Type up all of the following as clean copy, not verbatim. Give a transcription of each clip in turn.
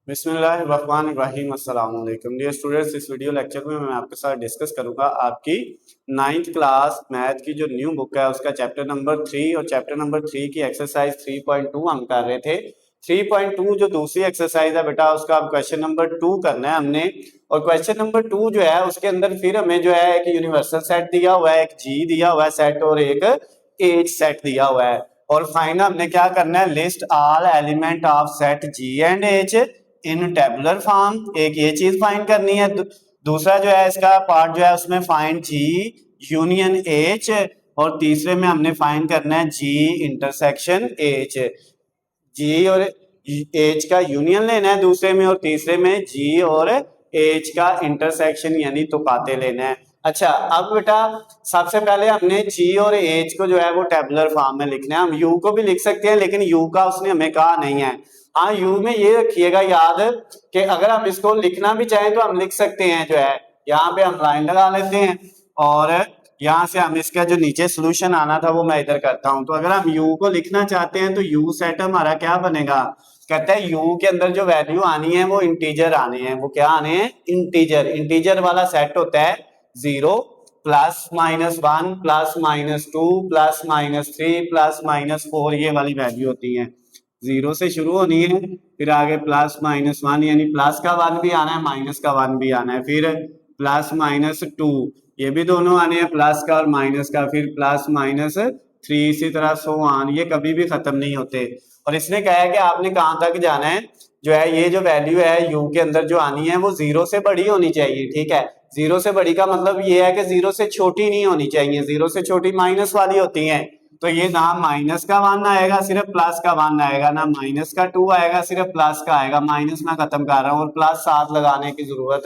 बिस्मिल्लाहिर्रहमानिर्रहीम अस्सलाम वालेकुम डियर स्टूडेंट्स। इस वीडियो लेक्चर में मैं आपके साथ डिस्कस करूंगा आपकी 9th क्लास मैथ की जो न्यू बुक है उसका चैप्टर नंबर 3 और चैप्टर नंबर 3 की एक्सरसाइज 3.2 हम कर रहे थे। 3.2 जो दूसरी एक्सरसाइज है बेटा उसका अब क्वेश्चन नंबर 2 करना है हमने। और क्वेश्चन नंबर 2 जो है उसके अंदर फिर हमें जो है एक यूनिवर्सल सेट दिया हुआ है, एक जी दिया हुआ है सेट और एक एच सेट दिया हुआ है। और फाइनल हमने क्या करना है, list all element of set G and H in tabular form. एक ये चीज फाइंड करनी है। दूसरा जो है इसका पार्ट जो है उसमें फाइंड जी यूनियन एच, और तीसरे में हमने फाइंड करना है जी इंटरसेक्शन एच। जी और एच का यूनियन लेना है दूसरे में, और तीसरे में जी और एच का इंटरसेक्शन यानी तुपाते लेना है। अच्छा, अब बेटा सबसे पहले हमने जी और एच को जो है वो टेबुलर फॉर्म में लिखना है। हम यू को भी लिख सकते हैं लेकिन यू का उसने हमें कहा नहीं है। हाँ, यू में ये रखिएगा याद कि अगर हम इसको लिखना भी चाहें तो हम लिख सकते हैं। जो है यहाँ पे हम लाइन लगा लेते हैं और यहाँ से हम इसका जो नीचे सोल्यूशन आना था वो मैं इधर करता हूं। तो अगर हम u को लिखना चाहते हैं तो u सेट हमारा क्या बनेगा, कहता है u के अंदर जो वैल्यू आनी है वो इंटीजर आने हैं। वो क्या आने हैं, इंटीजर। इंटीजर वाला सेट होता है 0 plus minus 1 plus minus 2 plus minus 3 plus minus 4, ये वाली वैल्यू होती है। 0 से शुरू होनी है, फिर आगे प्लस माइनस 1 यानी प्लस का 1 भी आना है, माइनस का 1 भी आना है, फिर प्लस माइनस 2 ये भी दोनों आने हैं, प्लस का और माइनस का, फिर प्लस माइनस 3, इसी तरह सो ऑन, ये कभी भी खत्म नहीं होते। और इसने कहा है कि आपने कहां तक जाना है। जो है ये जो वैल्यू है यू के अंदर जो आनी है वो 0 से बड़ी होनी चाहिए। ठीक है, 0 से बड़ी का मतलब ये है कि 0 से छोटी नहीं होनी चाहिए। 0 से छोटी माइनस वाली होती है। तो ये ना माइनस का 1 आएगा सिर्फ प्लस का 1 आएगा, ना माइनस का 2 आएगा सिर्फ प्लस का आएगा। माइनस में खत्म कर रहा हूँ और प्लस साथ लगाने की जरूरत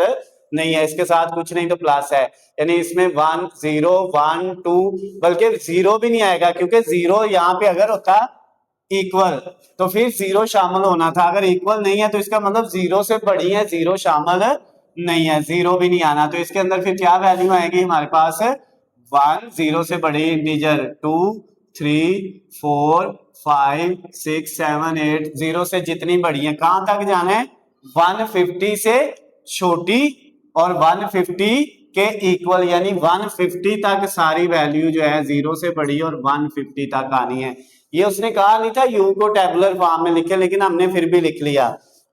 नहीं है, इसके साथ कुछ नहीं तो प्लस है, यानी इसमें 1 0 1 2, बल्कि 0 भी नहीं आएगा क्योंकि 0 यहाँ पे अगर होता इक्वल तो फिर 0 शामिल होना था। अगर इक्वल नहीं है तो इसका मतलब 0 से बड़ी है, 0 शामिल नहीं है, 0 भी नहीं आना। तो इसके अंदर फिर क्या वैल्यू आएगी हमारे पास, 1 0 से बड़ी इंटीजर 2 3 4 5 6 7 8, 0 से जितनी बड़ी है। कहां तक जाना है, 150 से छोटी और 150 के इक्वल, यानी 150 तक सारी वैल्यू जो है 0 से बड़ी और 150 तक आनी है। ये उसने कहा नहीं था यू को टेबुलर फॉर्म में लिखे, लेकिन हमने फिर भी लिख लिया।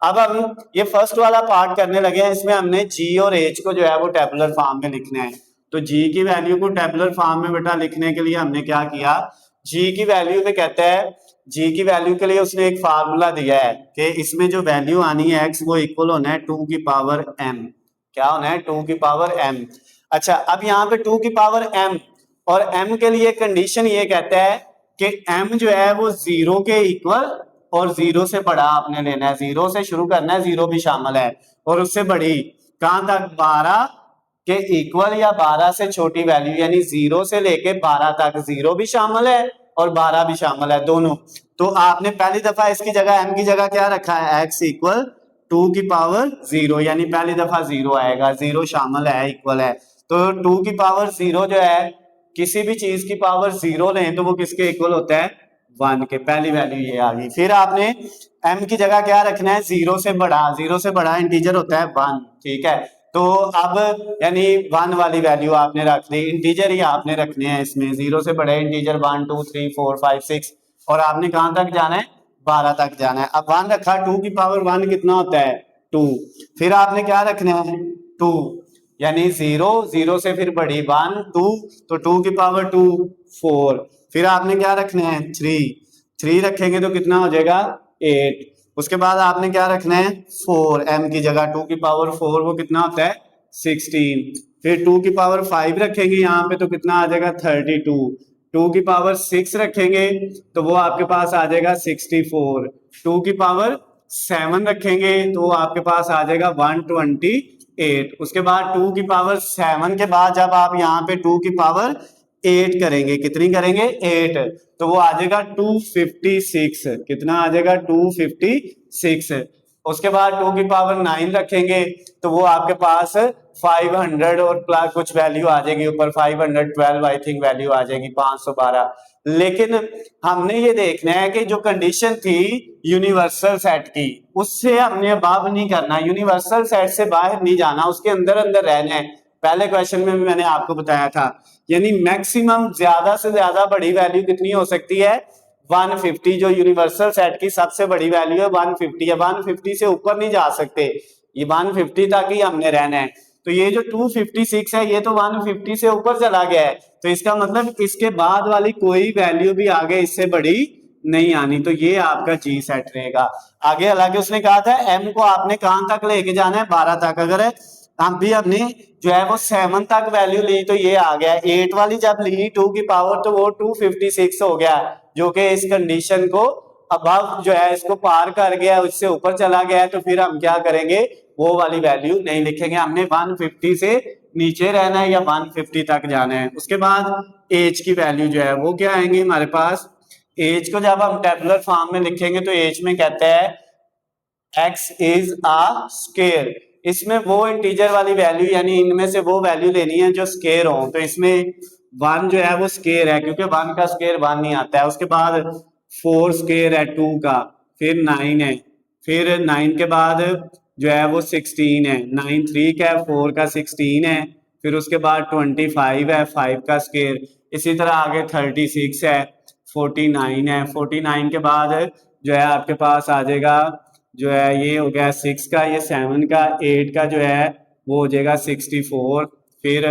अब हम ये फर्स्ट वाला पार्ट करने लगे हैं, इसमें हमने जी और एच को जो है वो टेबुलर फॉर्म में लिखना है। तो जी की वैल्यू को टेबुलर फॉर्म में बेटा लिखने के लिए हमने क्या किया, जी की वैल्यू में कहता है, जी की वैल्यू के लिए उसने एक फार्मूला दिया है कि इसमें जो वैल्यू आनी है एक्स वो इक्वल होना है 2 की पावर m। क्या होना है, 2 की पावर m। अच्छा, अब यहाँ पे 2 की पावर m और m के लिए कंडीशन ये कहता है कि m जो है वो 0 के इक्वल और 0 से बड़ा आपने लेना है। 0 से शुरू करना है, 0 भी शामिल है, और उससे बड़ी कहां तक, 12 के इक्वल या 12 से छोटी वैल्यू, यानी 0 से लेके 12 तक। 0 भी शामिल है और 12 भी शामिल है, दोनों। तो आपने पहली दफा इसकी जगह m की जगह क्या रखा है, x इक्वल 2 की पावर 0, यानी पहली दफा 0 आएगा, 0 शामिल है, इक्वल है। तो 2 की पावर 0 जो है, किसी भी चीज की पावर 0 लें तो वो किसके इक्वल होता है, 1 के। पहली वैल्यू ये आ गई। फिर आपने m की जगह क्या रखना है, 0 से बड़ा। 0 से बड़ा इंटीजर होता है 1। ठीक है, तो अब यानी 1 वाली वैल्यू आपने रख ली, इंटीजर ही आपने रखने हैं इसमें। 0 से बड़े इंटीजर 1 2 3 4 5 6, और आपने कहां तक जाना है, 12 तक जाना है। अब 1 रखा, 2 की पावर 1 कितना होता है, 2। फिर आपने क्या रखना है, 2, यानी 0 0 से फिर बड़ी 1 2, तो 2 की पावर 2 4। फिर आपने क्या रखना है, 3 रखेंगे तो कितना हो जाएगा, 8। उसके बाद आपने क्या रखना है, 4, m की जगह 2 की पावर 4 वो कितना होता है, 16। फिर 2 की पावर 5 रखेंगे यहाँ पे तो कितना आ जाएगा, 32। 2 की पावर 6 रखेंगे तो वो आपके पास आ जाएगा 64। 2 की पावर 7 रखेंगे तो वो आपके पास आ जाएगा 128। उसके बाद 2 की पावर 7 के बाद जब आप यहाँ पे 2 की पावर 8 करेंगे, कितनी करेंगे, 8, तो वो आ जाएगा 256। कितना आ जाएगा, 256। उसके बाद 2 की पावर 9 रखेंगे तो वो आपके पास 500 और प्लस कुछ वैल्यू आ जाएगी ऊपर, 512 आई थिंक वैल्यू आ जाएगी, 512। लेकिन हमने ये देखना है कि जो कंडीशन थी यूनिवर्सल सेट की, उससे हमने अब नहीं करना, यूनिवर्सल सेट से बाहर नहीं जाना, उसके अंदर अंदर रहना है। पहले क्वेश्चन में भी मैंने आपको बताया था, यानी मैक्सिमम ज्यादा से ज्यादा बड़ी वैल्यू कितनी हो सकती है, 150। जो यूनिवर्सल सेट की सबसे बड़ी वैल्यू है 150 है, 150 से ऊपर नहीं जा सकते, ये 150 तक ही हमने रहना है। तो ये जो 256 है ये तो 150 से ऊपर चला गया है, तो इसका मतलब इसके बाद वाली कोई वैल्यू भी आगे इससे बड़ी नहीं आनी, तो ये आपका जी सेट रहेगा। आगे हालांकि उसने कहा था एम को आपने कहां तक लेके जाना है, 12 तक। अगर हम भी हमने जो है वो 7 तक वैल्यू ली तो ये आ गया, 8 वाली जब ली 2 की पावर तो वो 256 हो गया, जो कि इस कंडीशन को अब जो है इसको पार कर गया, उससे ऊपर चला गया है। तो फिर हम क्या करेंगे, वो वाली वैल्यू नहीं लिखेंगे, हमने 150 से नीचे रहना है या 150 तक जाना है। उसके बाद एज की वैल्यू जो है वो क्या आएंगे हमारे पास, एज को जब हम टेबुलर फॉर्म में लिखेंगे तो एज में कहते हैं x इज अ स्केयर, इसमें वो इंटीजर वाली वैल्यू यानी इनमें से वो वैल्यू लेनी है जो स्केयर हो, तो इसमें 1 जो है वो स्केयर है क्योंकि 1 का स्केयर 1 नहीं आता है। उसके बाद 4 स्केयर है 2 का, फिर 9 है, फिर 9 के बाद जो है वो 16 है, 9 3 का है, 4 का 16 है, फिर उसके बाद 25 है 5 का स्केयर, इसी तरह आगे 36 है, 49 है, 49 के बाद जो है आपके पास आ जाएगा जो है ये हो गया 6 का, ये 7 का, 8 का जो है वो हो जाएगा 64, फिर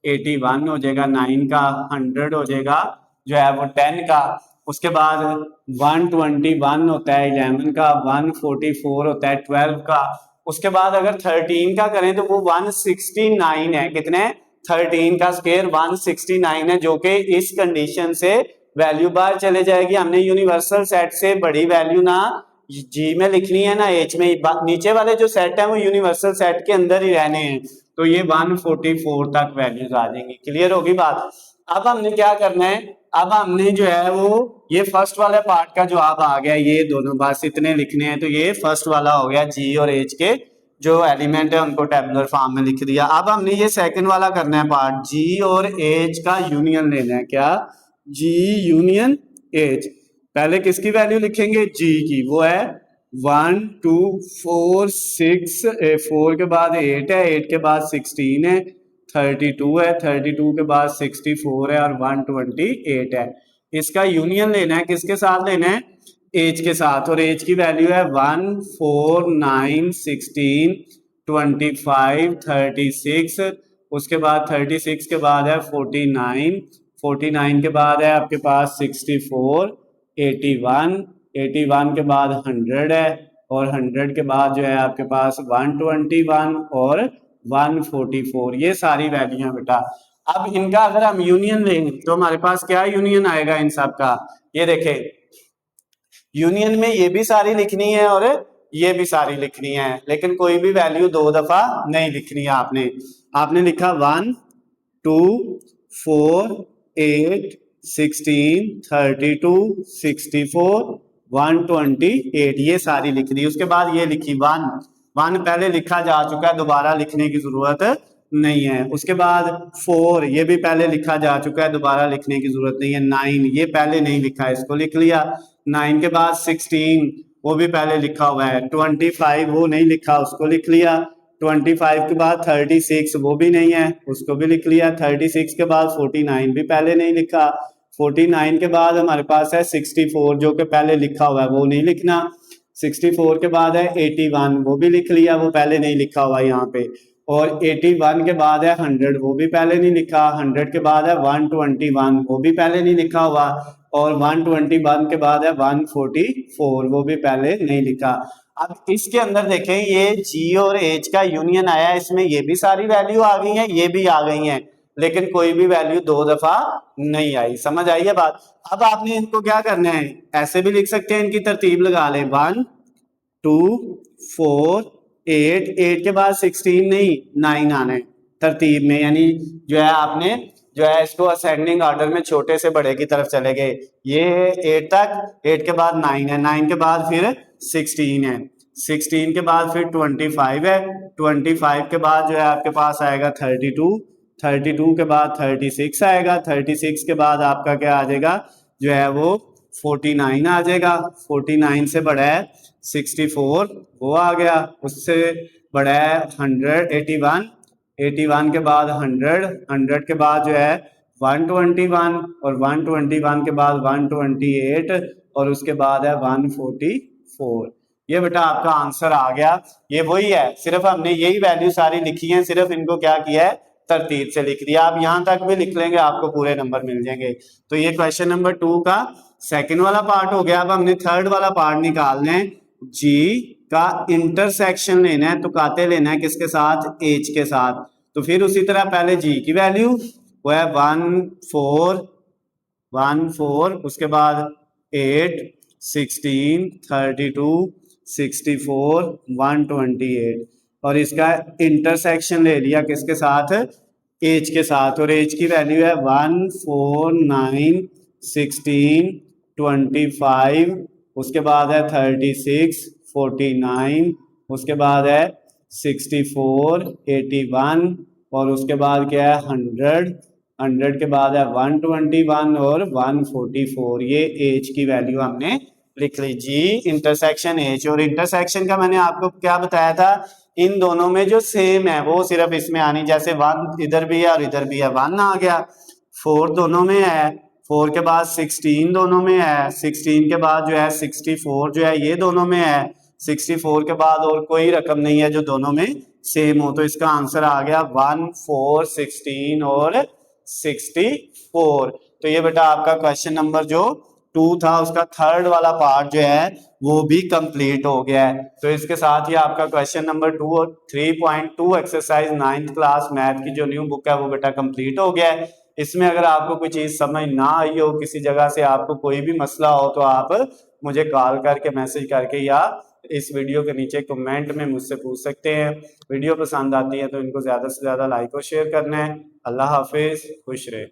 81 हो जाएगा 9 का, 100 हो जाएगा जो है वो 10 का, उसके बाद 121 होता है 11 का, 144 होता है 12 का, उसके बाद अगर 13 का करें तो वो 169 है, कितने 13 का स्केयर 169 है, जो कि इस कंडीशन से वैल्यू बाहर चले जाएगी। हमने यूनिवर्सल सेट से बड़ी वैल्यू ना जी में लिखनी है ना एच में, नीचे वाले जो सेट है वो यूनिवर्सल सेट के अंदर ही रहने हैं, तो ये 144 तक वैल्यूज आ जाएंगी। क्लियर होगी बात। अब हमने क्या करना है, अब हमने जो है वो ये फर्स्ट वाले पार्ट का जवाब आ गया, ये दोनों बस इतने लिखने हैं, तो ये फर्स्ट वाला हो गया, जी और एच के जो एलिमेंट है उनको टेबुलर फॉर्म में लिख दिया। अब हमने ये सेकंड वाला करना है पार्ट, जी और एच का यूनियन लेना है, क्या जी यूनियन एच। पहले किसकी वैल्यू लिखेंगे, जी की, वो है 1 2 4 6, 4 के बाद 8 है, 8 के बाद 16 है, 32 है, 32 के बाद 64 है और 128 है। इसका यूनियन लेना है, किसके साथ लेना है, एज के साथ, और एज की वैल्यू है 1 4 9 16 25 36, उसके बाद 36 के बाद है 49, 49 के बाद है आपके पास 64, 81, 81 के बाद 100 है, और 100 के बाद जो है आपके पास 121 और 144, ये सारी वैल्यू है बेटा। अब इनका अगर हम यूनियन लेंगे तो हमारे पास क्या यूनियन आएगा इन सब का, ये देखें यूनियन में ये भी सारी लिखनी है और ये भी सारी लिखनी है, लेकिन कोई भी वैल्यू 2 दफा नहीं लिखनी है। आपने लिखा 1 2 4 8 16 32 64 128, ये सारी लिखनी है। उसके बाद ये लिखी 1 पहले लिखा जा चुका है, दोबारा लिखने की जरूरत नहीं है। उसके बाद 4 ये भी पहले लिखा जा चुका है, दोबारा लिखने की जरूरत नहीं है। 9 ये पहले नहीं लिखा, इसको लिख लिया। 9 के बाद 16 वो भी पहले लिखा हुआ है। 25 वो नहीं लिखा, उसको लिख लिया। 25 के बाद 36 वो भी नहीं है, उसको भी लिख लिया। 36 के बाद 49 भी पहले नहीं लिखा। 49 के बाद हमारे पास है 64 जो कि पहले लिखा हुआ है, वो नहीं लिखना। 64 के बाद है 81 वो भी लिख लिया, वो पहले नहीं लिखा हुआ यहाँ पे। और 81 के बाद है 100 वो भी पहले नहीं लिखा। 100 के बाद है 121 वो भी पहले नहीं लिखा हुआ। और 121 के बाद है 144 वो भी पहले नहीं लिखा। अब इसके अंदर देखें, ये जी और एच का यूनियन आया, इसमें ये भी सारी वैल्यू आ गई है, ये भी आ गई है, लेकिन कोई भी वैल्यू 2 दफा नहीं आई। समझ आई है बात। अब आपने इनको क्या करना है, ऐसे भी लिख सकते हैं, इनकी तरतीब लगा लें। 1 2 4 8, 8 के बाद 16 नहीं 9 आना है तरतीब में, यानी जो है आपने जो है इसको असेंडिंग ऑर्डर में छोटे से बड़े की तरफ चले गए। ये 8 तक, 8 के बाद 9 है, 9 के बाद फिर 16 है, 16 के बाद फिर 25 है, 25 के बाद जो है आपके पास आएगा 32, 32 के बाद 36 आएगा, 36 के बाद आपका क्या आ जाएगा जो है वो 49 आ जाएगा, 49 से बड़ा है 64 वो आ गया, उससे बड़ा है 100 81, 81 के बाद 100, 100 के बाद जो है 121 और 121 के बाद 128 और उसके बाद है 144। ये बेटा आपका आंसर आ गया। ये वही है, सिर्फ हमने यही वैल्यू सारी लिखी है, सिर्फ इनको क्या किया है तरतीब से लिख दिया। आप यहां तक भी लिख लेंगे आपको पूरे नंबर मिल जाएंगे। तो ये क्वेश्चन नंबर 2 का सेकंड वाला पार्ट हो गया। अब हमने थर्ड वाला पार्ट निकालना है। जी का इंटरसेक्शन लेना है, तो काते लेना है किसके साथ, एच के साथ। तो फिर उसी तरह पहले जी की वैल्यू वो है 14, उसके बाद 8, 16, 32, 64, 128 और इसका इंटरसेक्शन ले लिया किसके साथ, एज के साथ। और एज की वैल्यू है 1, 4, 9, 16, 25, उसके बाद है 36, 49, उसके बाद है 64, 81 और उसके बाद क्या है 100, 100 के बाद है 121 और 144। ये एज की वैल्यू हमने लिख ली। जी इंटरसेक्शन एज। और इंटरसेक्शन का मैंने आपको क्या बताया था, इन दोनों में जो सेम है वो सिर्फ इसमें आनी, जैसे 1 इधर भी है और इधर भी है, 1 आ गया। 4 दोनों में है, 4 के बाद 16 दोनों में है, 16 के बाद जो है 64 जो है ये दोनों में है, 64 के बाद और कोई रकम नहीं है जो दोनों में सेम हो। तो इसका आंसर आ गया 1, 4, 16 और 64। तो ये बेटा आपका क्वेश्चन नंबर जो 2 था उसका थर्ड वाला पार्ट जो है वो भी कंप्लीट हो गया है। तो इसके साथ ही आपका क्वेश्चन नंबर 2 और 3.2 एक्सरसाइज 9th क्लास मैथ की जो न्यू बुक है वो बेटा कंप्लीट हो गया है। इसमें अगर आपको कोई चीज समझ ना आई हो, किसी जगह से आपको कोई भी मसला हो, तो आप मुझे कॉल करके मैसेज करके या इस वीडियो के नीचे कमेंट में मुझसे पूछ सकते हैं। वीडियो पसंद आती है तो इनको ज्यादा से ज्यादा लाइक और शेयर करना है। अल्लाह हाफिज, खुश रहे।